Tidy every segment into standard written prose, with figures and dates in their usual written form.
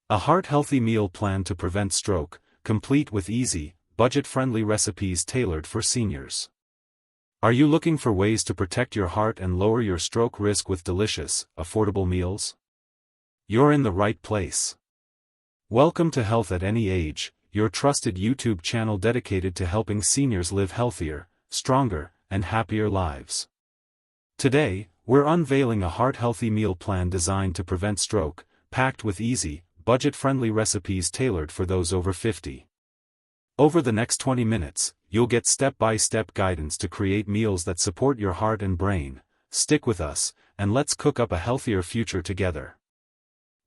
A heart-healthy meal plan to prevent stroke, complete with easy, budget-friendly recipes tailored for seniors. Are you looking for ways to protect your heart and lower your stroke risk with delicious, affordable meals? You're in the right place. Welcome to Health at Any Age, your trusted YouTube channel dedicated to helping seniors live healthier, stronger, and happier lives. Today, we're unveiling a heart-healthy meal plan designed to prevent stroke, packed with easy, budget-friendly recipes tailored for those over 50. Over the next 20 minutes, you'll get step-by-step guidance to create meals that support your heart and brain. Stick with us, and let's cook up a healthier future together.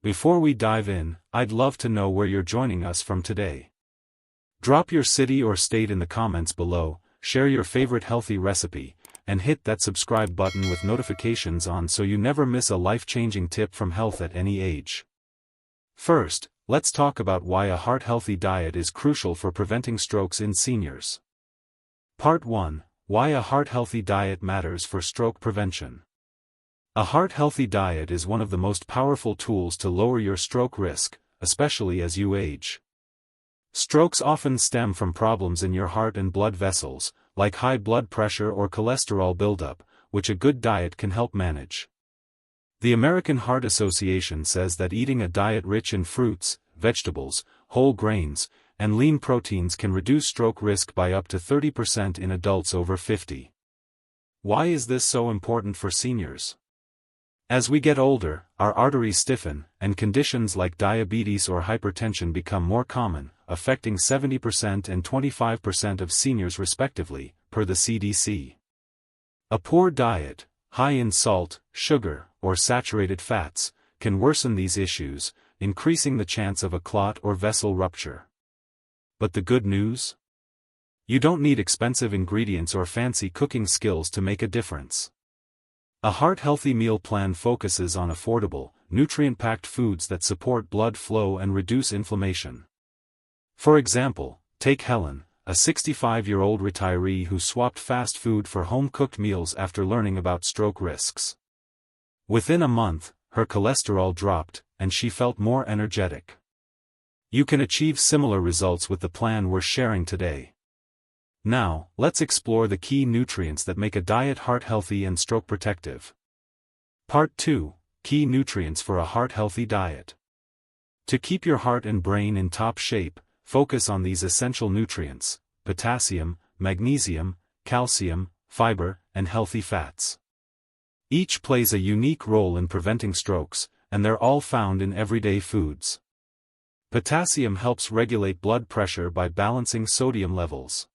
Before we dive in, I'd love to know where you're joining us from today. Drop your city or state in the comments below, share your favorite healthy recipe, and hit that subscribe button with notifications on so you never miss a life-changing tip from Health at Any Age. First, let's talk about why a heart-healthy diet is crucial for preventing strokes in seniors. Part 1. Why a heart-healthy diet matters for stroke prevention. A heart-healthy diet is one of the most powerful tools to lower your stroke risk, especially as you age. Strokes often stem from problems in your heart and blood vessels, like high blood pressure or cholesterol buildup, which a good diet can help manage. The American Heart Association says that eating a diet rich in fruits, vegetables, whole grains, and lean proteins can reduce stroke risk by up to 30% in adults over 50. Why is this so important for seniors? As we get older, our arteries stiffen, and conditions like diabetes or hypertension become more common, affecting 70% and 25% of seniors respectively, per the CDC. A poor diet, high in salt, sugar, or saturated fats, can worsen these issues, increasing the chance of a clot or vessel rupture. But the good news? You don't need expensive ingredients or fancy cooking skills to make a difference. A heart-healthy meal plan focuses on affordable, nutrient-packed foods that support blood flow and reduce inflammation. For example, take Helen, a 65-year-old retiree who swapped fast food for home-cooked meals after learning about stroke risks. Within a month, her cholesterol dropped, and she felt more energetic. You can achieve similar results with the plan we're sharing today. Now, let's explore the key nutrients that make a diet heart-healthy and stroke-protective. Part 2. Key nutrients for a heart-healthy diet. To keep your heart and brain in top shape, focus on these essential nutrients: potassium, magnesium, calcium, fiber, and healthy fats. Each plays a unique role in preventing strokes, and they're all found in everyday foods. Potassium helps regulate blood pressure by balancing sodium levels.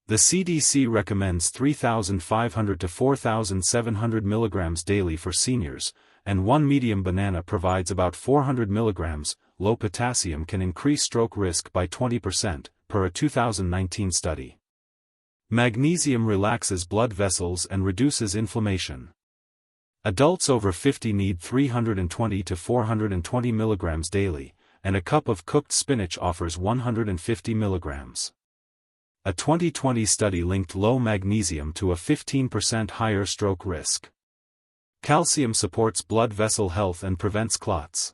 The CDC recommends 3,500 to 4,700 mg daily for seniors, and one medium banana provides about 400 mg. Low potassium can increase stroke risk by 20%, per a 2019 study. Magnesium relaxes blood vessels and reduces inflammation. Adults over 50 need 320 to 420 mg daily, and a cup of cooked spinach offers 150 mg. A 2020 study linked low magnesium to a 15% higher stroke risk. Calcium supports blood vessel health and prevents clots.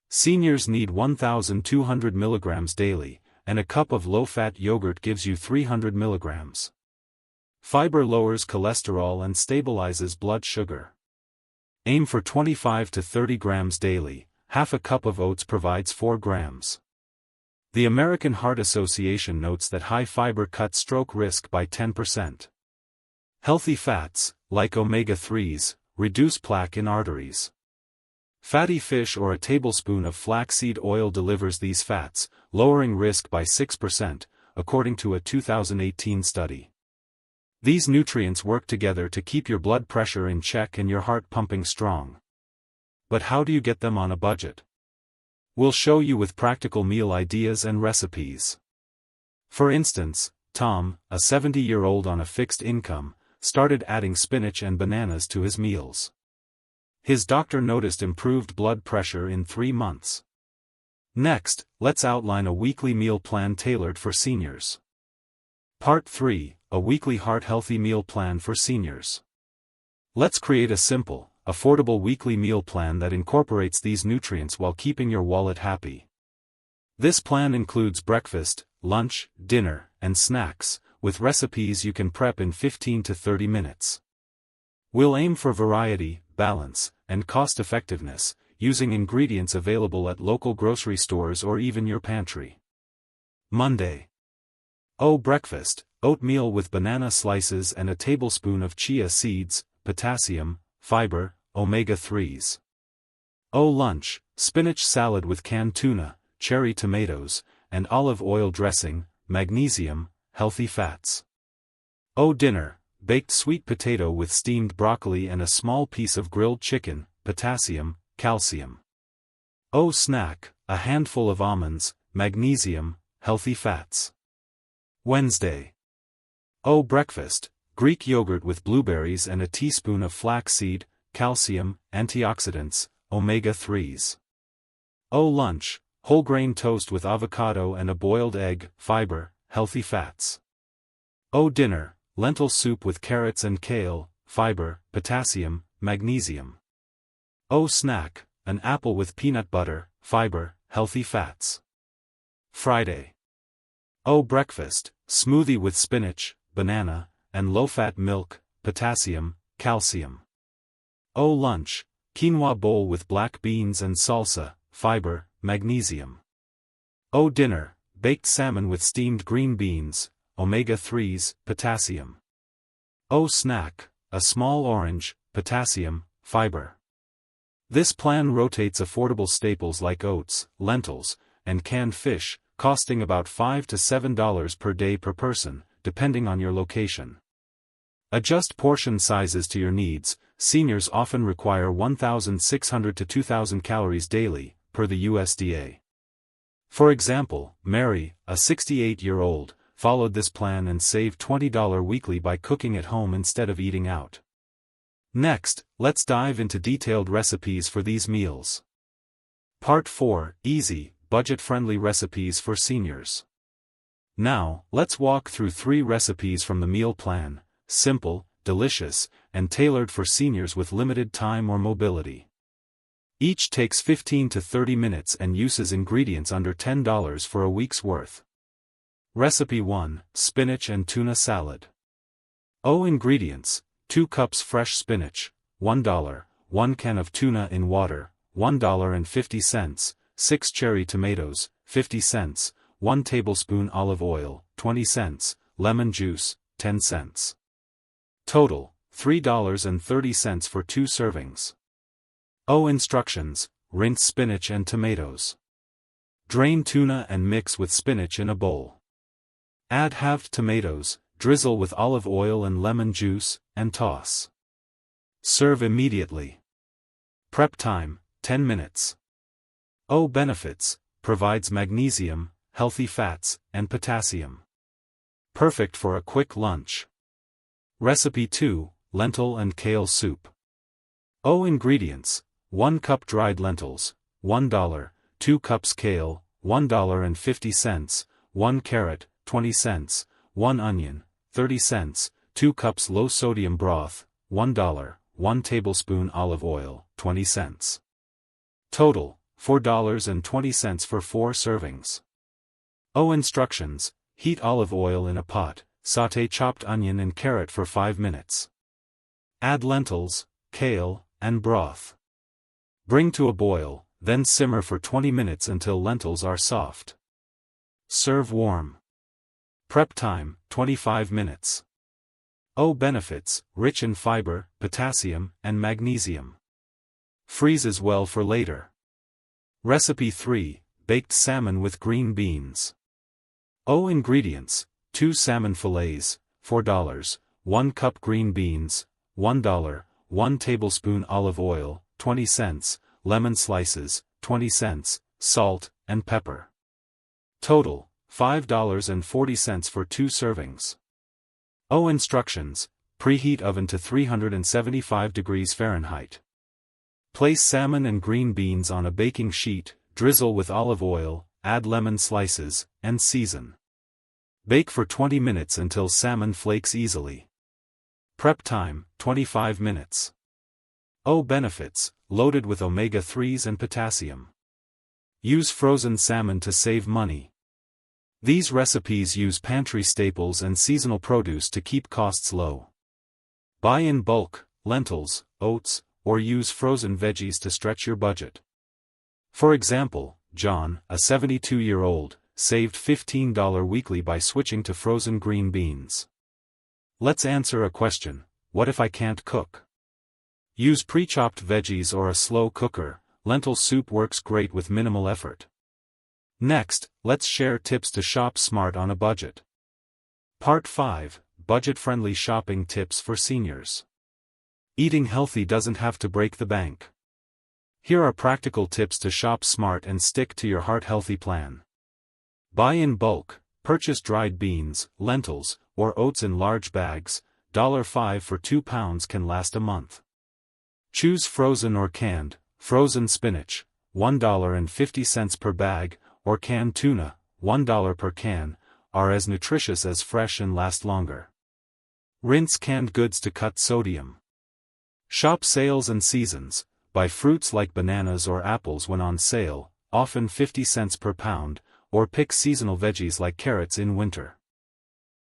Seniors need 1,200 mg daily, and a cup of low-fat yogurt gives you 300 mg. Fiber lowers cholesterol and stabilizes blood sugar. Aim for 25 to 30 grams daily. Half a cup of oats provides 4 grams. The American Heart Association notes that high fiber cuts stroke risk by 10%. Healthy fats, like omega-3s, reduce plaque in arteries. Fatty fish or a tablespoon of flaxseed oil delivers these fats, lowering risk by 6%, according to a 2018 study. These nutrients work together to keep your blood pressure in check and your heart pumping strong. But how do you get them on a budget? We'll show you with practical meal ideas and recipes. For instance, Tom, a 70-year-old on a fixed income, started adding spinach and bananas to his meals. His doctor noticed improved blood pressure in 3 months. Next, let's outline a weekly meal plan tailored for seniors. Part 3, a weekly heart-healthy meal plan for seniors. Let's create a simple, affordable weekly meal plan that incorporates these nutrients while keeping your wallet happy. This plan includes breakfast, lunch, dinner, and snacks, with recipes you can prep in 15 to 30 minutes. We'll aim for variety, balance, and cost-effectiveness, using ingredients available at local grocery stores or even your pantry. Monday. Breakfast, oatmeal with banana slices and a tablespoon of chia seeds, potassium, fiber, omega-3s. Lunch, spinach salad with canned tuna, cherry tomatoes, and olive oil dressing, magnesium, healthy fats. Dinner, baked sweet potato with steamed broccoli and a small piece of grilled chicken, potassium, calcium. Snack, a handful of almonds, magnesium, healthy fats. Wednesday. Breakfast, Greek yogurt with blueberries and a teaspoon of flaxseed, calcium, antioxidants, omega-3s. Lunch, whole grain toast with avocado and a boiled egg, fiber, healthy fats. Dinner, lentil soup with carrots and kale, fiber, potassium, magnesium. Snack, an apple with peanut butter, fiber, healthy fats. Friday. Breakfast, smoothie with spinach, banana, and low-fat milk, potassium, calcium. Lunch, quinoa bowl with black beans and salsa, fiber, magnesium. Dinner, baked salmon with steamed green beans, omega-3s, potassium. Snack, a small orange, potassium, fiber. This plan rotates affordable staples like oats, lentils, and canned fish, costing about $5 to $7 per day per person, depending on your location. Adjust portion sizes to your needs. Seniors often require 1,600 to 2,000 calories daily, per the USDA. For example, Mary, a 68-year-old, followed this plan and saved $20 weekly by cooking at home instead of eating out. Next, let's dive into detailed recipes for these meals. Part 4, Easy, budget-friendly recipes for seniors. Now, let's walk through 3 recipes from the meal plan, simple, delicious, and tailored for seniors with limited time or mobility. Each takes 15 to 30 minutes and uses ingredients under $10 for a week's worth. Recipe 1, Spinach and Tuna Salad. Ingredients: 2 cups fresh spinach, $1, 1 can of tuna in water, $1.50, 6 cherry tomatoes, 50 cents, 1 tablespoon olive oil, 20 cents, lemon juice, 10 cents. Total, $3.30 for 2 servings. Instructions: rinse spinach and tomatoes. Drain tuna and mix with spinach in a bowl. Add halved tomatoes, drizzle with olive oil and lemon juice, and toss. Serve immediately. Prep time, 10 minutes. Benefits: provides magnesium, healthy fats, and potassium. Perfect for a quick lunch. Recipe 2, Lentil and Kale Soup. Ingredients: 1 cup dried lentils, $1, 2 cups kale, $1.50, 1 carrot, 20 cents, 1 onion, 30 cents, 2 cups low-sodium broth, $1, 1 tablespoon olive oil, 20 cents. Total, $4.20 for 4 servings. Instructions: heat olive oil in a pot, sauté chopped onion and carrot for 5 minutes. Add lentils, kale, and broth. Bring to a boil, then simmer for 20 minutes until lentils are soft. Serve warm. Prep time, 25 minutes. Benefits: rich in fiber, potassium, and magnesium. Freezes well for later. Recipe 3, Baked Salmon with Green Beans. Ingredients: 2 salmon fillets, $4, 1 cup green beans, $1, 1 tablespoon olive oil, 20 cents, lemon slices, 20 cents, salt, and pepper. Total, $5.40 for 2 servings. Instructions: preheat oven to 375 degrees Fahrenheit. Place salmon and green beans on a baking sheet, drizzle with olive oil, add lemon slices, and season. Bake for 20 minutes until salmon flakes easily. Prep time, 25 minutes. Oh, benefits, loaded with omega-3s and potassium. Use frozen salmon to save money. These recipes use pantry staples and seasonal produce to keep costs low. Buy in bulk, lentils, oats, or use frozen veggies to stretch your budget. For example, John, a 72-year-old, saved $15 weekly by switching to frozen green beans. Let's answer a question: what if I can't cook? Use pre-chopped veggies or a slow cooker. Lentil soup works great with minimal effort. Next, let's share tips to shop smart on a budget. Part 5: Budget-friendly shopping tips for seniors. Eating healthy doesn't have to break the bank. Here are practical tips to shop smart and stick to your heart-healthy plan. Buy in bulk. Purchase dried beans, lentils, or oats in large bags. $5 for 2 pounds can last a month. Choose frozen or canned. Frozen spinach, $1.50 per bag, or canned tuna, $1 per can, are as nutritious as fresh and last longer. Rinse canned goods to cut sodium. Shop sales and seasons. Buy fruits like bananas or apples when on sale, often 50 cents per pound, or pick seasonal veggies like carrots in winter.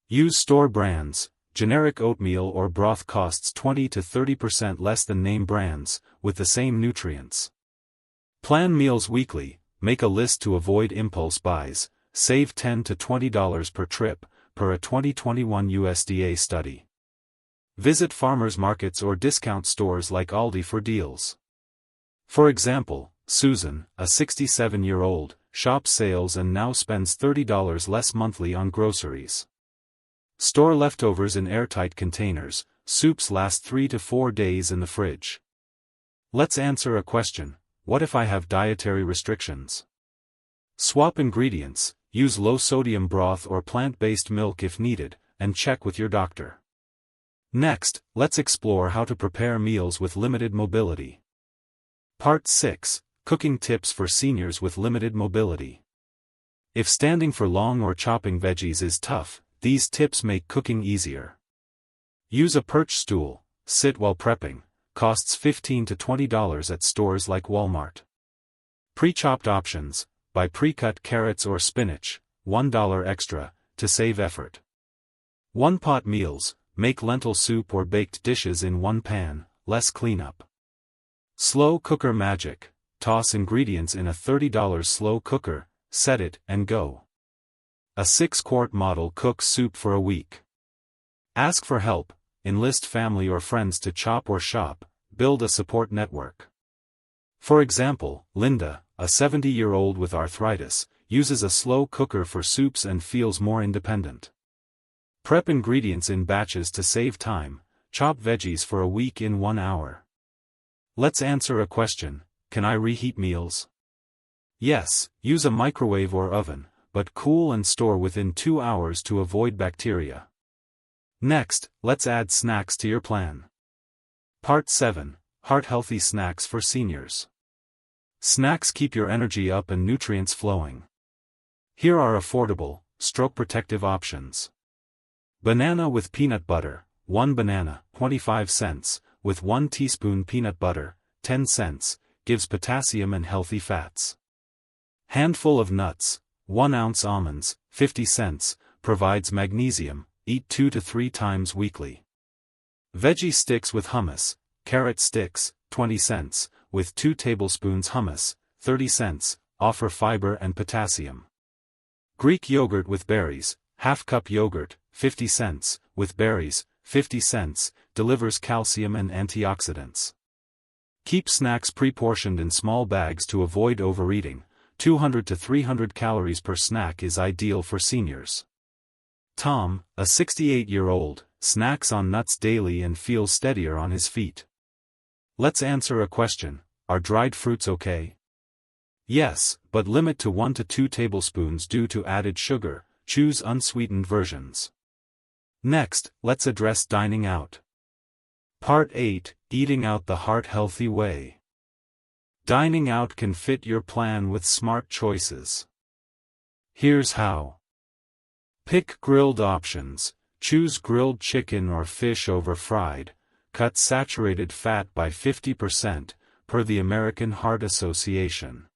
Use store brands. Generic oatmeal or broth costs 20 to 30% less than name brands, with the same nutrients. Plan meals weekly. Make a list to avoid impulse buys. Save $10 to $20 per trip, per a 2021 USDA study. Visit farmers markets or discount stores like Aldi for deals. For example, Susan, a 67-year-old, shops sales and now spends $30 less monthly on groceries. Store leftovers in airtight containers. Soups last 3 to 4 days in the fridge. Let's answer a question: what if I have dietary restrictions? Swap ingredients. Use low-sodium broth or plant-based milk if needed, and check with your doctor. Next, let's explore how to prepare meals with limited mobility. Part 6: Cooking tips for seniors with limited mobility. If standing for long or chopping veggies is tough, these tips make cooking easier. Use a perch stool. Sit while prepping. Costs $15 to $20 at stores like Walmart. Pre-chopped options. Buy pre-cut carrots or spinach, $1 extra, to save effort. One-pot meals. Make lentil soup or baked dishes in one pan, less cleanup. Slow cooker magic. Toss ingredients in a $30 slow cooker, set it, and go. A 6-quart model cooks soup for a week. Ask for help. Enlist family or friends to chop or shop. Build a support network. For example, Linda, a 70-year-old with arthritis, uses a slow cooker for soups and feels more independent. Prep ingredients in batches to save time. Chop veggies for a week in 1 hour. Let's answer a question: can I reheat meals? Yes, use a microwave or oven, but cool and store within 2 hours to avoid bacteria. Next, let's add snacks to your plan. Part 7: Heart-healthy snacks for seniors. Snacks keep your energy up and nutrients flowing. Here are affordable, stroke-protective options. Banana with peanut butter. 1 banana, 25 cents, with 1 teaspoon peanut butter, 10 cents, gives potassium and healthy fats. Handful of nuts. 1 ounce almonds, 50 cents, provides magnesium. Eat 2 to 3 times weekly. Veggie sticks with hummus. Carrot sticks, 20 cents, with 2 tablespoons hummus, 30 cents, offer fiber and potassium. Greek yogurt with berries. Half cup yogurt, 50 cents, with berries, 50 cents, delivers calcium and antioxidants. Keep snacks pre-portioned in small bags to avoid overeating. 200 to 300 calories per snack is ideal for seniors. Tom, a 68-year-old, snacks on nuts daily and feels steadier on his feet. Let's answer a question: are dried fruits okay? Yes, but limit to 1 to 2 tablespoons due to added sugar. Choose unsweetened versions. Next, let's address dining out. Part 8: Eating out the heart-healthy way. Dining out can fit your plan with smart choices. Here's how. Pick grilled options. Choose grilled chicken or fish over fried. cut saturated fat by 50%, per the American Heart Association.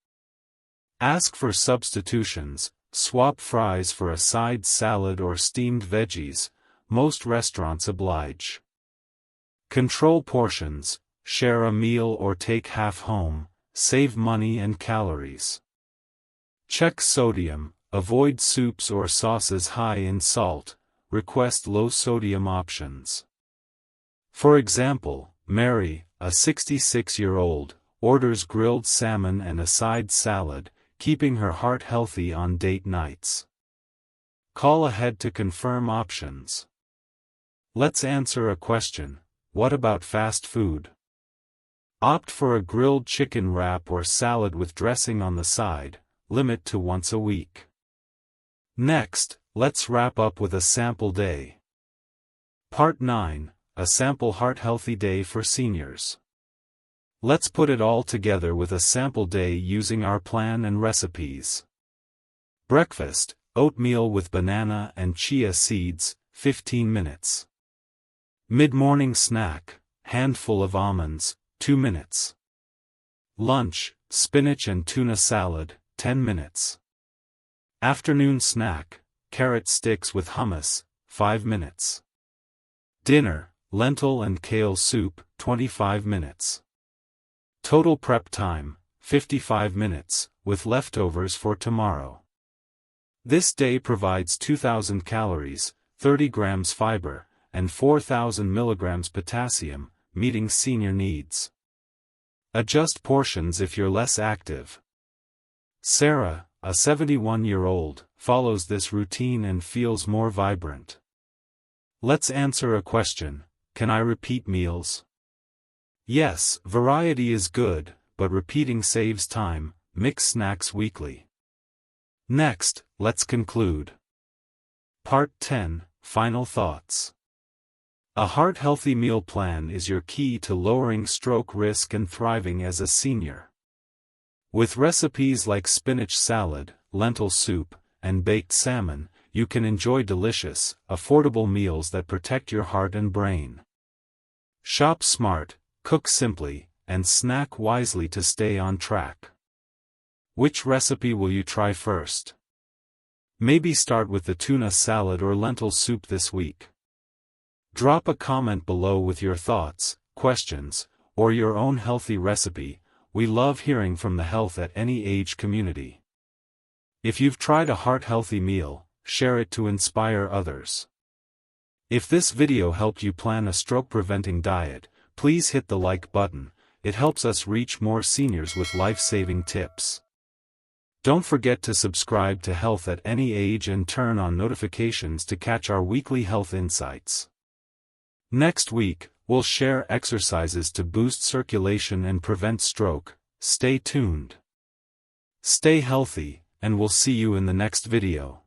Ask for substitutions, swap fries for a side salad or steamed veggies, most restaurants oblige. Control portions, share a meal or take half home, save money and calories. Check sodium, avoid soups or sauces high in salt, request low-sodium options. For example, Mary, a 66-year-old, orders grilled salmon and a side salad, keeping her heart healthy on date nights. Call ahead to confirm options. Let's answer a question: what about fast food? Opt for a grilled chicken wrap or salad with dressing on the side, limit to once a week. Next, let's wrap up with a sample day. Part 9, a sample heart-healthy day for seniors. Let's put it all together with a sample day using our plan and recipes. Breakfast, oatmeal with banana and chia seeds, 15 minutes. Mid-morning snack, handful of almonds, 2 minutes. Lunch, spinach and tuna salad, 10 minutes. Afternoon snack, carrot sticks with hummus, 5 minutes. Dinner, lentil and kale soup, 25 minutes. Total prep time, 55 minutes, with leftovers for tomorrow. This day provides 2,000 calories, 30 grams fiber, and 4,000 milligrams potassium, meeting senior needs. Adjust portions if you're less active. Sarah, a 71-year-old, follows this routine and feels more vibrant. Let's answer a question: can I repeat meals? Yes, variety is good, but repeating saves time. Mix snacks weekly. Next, let's conclude. Part 10, Final Thoughts. A heart-healthy meal plan is your key to lowering stroke risk and thriving as a senior. With recipes like spinach salad, lentil soup, and baked salmon, you can enjoy delicious, affordable meals that protect your heart and brain. Shop smart, cook simply, and snack wisely to stay on track. Which recipe will you try first? Maybe start with the tuna salad or lentil soup this week. Drop a comment below with your thoughts, questions, or your own healthy recipe. We love hearing from the Health at Any Age community. If you've tried a heart-healthy meal, share it to inspire others. If this video helped you plan a stroke-preventing diet, please hit the like button. It helps us reach more seniors with life-saving tips. Don't forget to subscribe to Health at Any Age and turn on notifications to catch our weekly health insights. Next week, we'll share exercises to boost circulation and prevent stroke. Stay tuned. Stay healthy, and we'll see you in the next video.